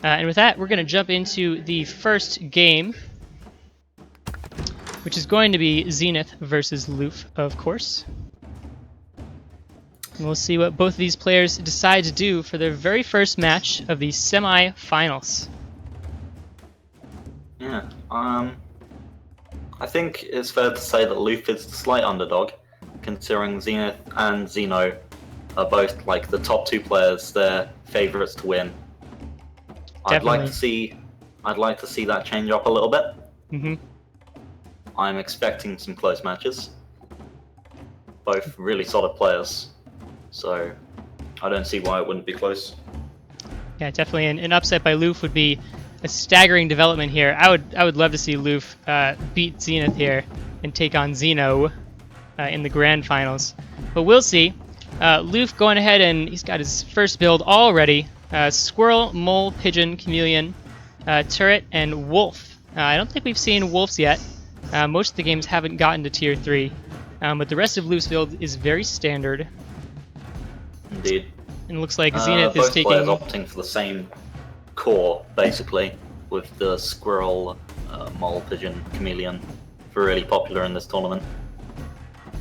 And with that, we're going to jump into the first game, which is going to be Zenith versus Loof, of course. And we'll see what both of these players decide to do for their very first match of the semi-finals. Yeah, I think it's fair to say that Loof is the slight underdog, considering Zenith and Zeno are both like the top two players. They're favourites to win. Definitely. I'd like to see that change up a little bit. Mm-hmm. I'm expecting some close matches. Both really solid players, so I don't see why it wouldn't be close. Yeah, definitely. An upset by Loof would be a staggering development here. I would love to see Loof beat Zenith here and take on Zeno in the grand finals. But we'll see. Loof going ahead, and he's got his first build already. Squirrel, Mole, Pigeon, Chameleon, Turret, and Wolf. I don't think we've seen Wolves yet. Most of the games haven't gotten to Tier 3. But the rest of Loof's build is very standard. Indeed. And it looks like Zenith is taking... Both players opting for the same core, basically, with the Squirrel, Mole, Pigeon, Chameleon, really popular in this tournament.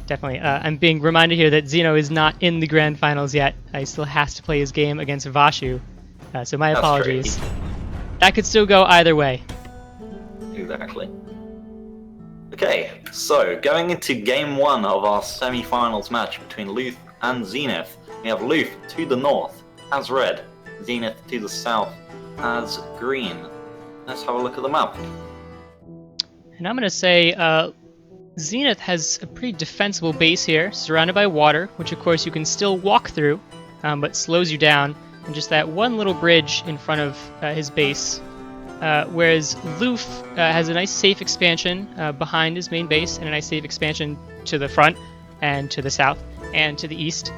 Definitely. I'm being reminded here that Zeno is not in the grand finals yet. He still has to play his game against Vashu. So my apologies. That could still go either way. Exactly. Okay, so going into game one of our semi-finals match between Loof and Zenith, we have Loof to the north as red, Zenith to the south as green. Let's have a look at the map. And I'm going to say Zenith has a pretty defensible base here, surrounded by water, which of course you can still walk through, but slows you down, and just that one little bridge in front of his base. Whereas Loof has a nice safe expansion behind his main base, and a nice safe expansion to the front, and to the south, and to the east.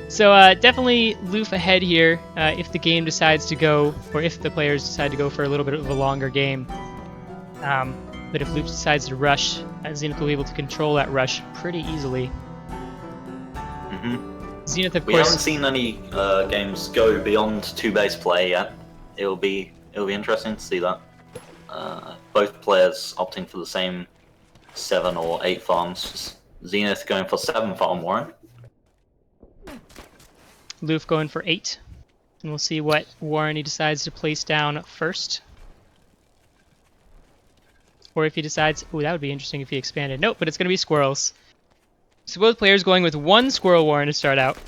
So definitely Loof ahead here if the game decides to go, or if the players decide to go for a little bit of a longer game. But if Loof decides to rush, Zenith will be able to control that rush pretty easily. Mm-hmm. Zenith, of course... We haven't seen any games go beyond two-base play yet. It'll be interesting to see that. Both players opting for the same 7 or 8 farms. Zenith going for 7 farm Warren. Loof going for 8. And we'll see what Warren he decides to place down first. Or if he decides... Ooh, that would be interesting if he expanded. Nope, but it's going to be squirrels. So both players going with 1 squirrel Warren to start out.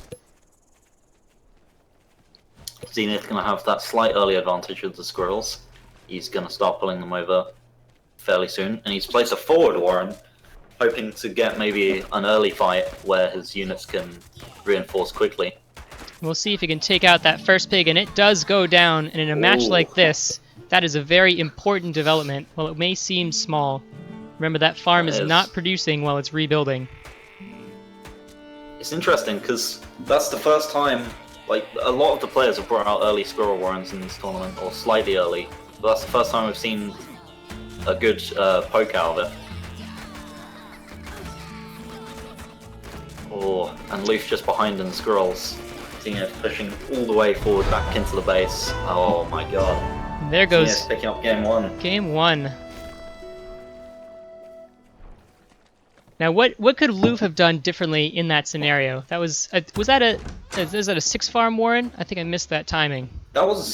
Zenith going to have that slight early advantage with the squirrels. He's going to start pulling them over fairly soon. And he's placed a forward Warren, hoping to get maybe an early fight where his units can reinforce quickly. We'll see if he can take out that first pig, and it does go down. And in a match like this, that is a very important development. While it may seem small, remember that farm is not producing while it's rebuilding. It's interesting because that's the first time, like, a lot of the players have brought out early squirrel warrens in this tournament, or slightly early, but that's the first time we've seen a good poke out of it. Oh, and Loof just behind in the squirrels. Zenith pushing all the way forward back into the base. Oh my god. There goes... Zenith picking up game 1. Game 1. Now, what could Loof have done differently in that scenario? That was that a 6 farm Warren? I think I missed that timing. That was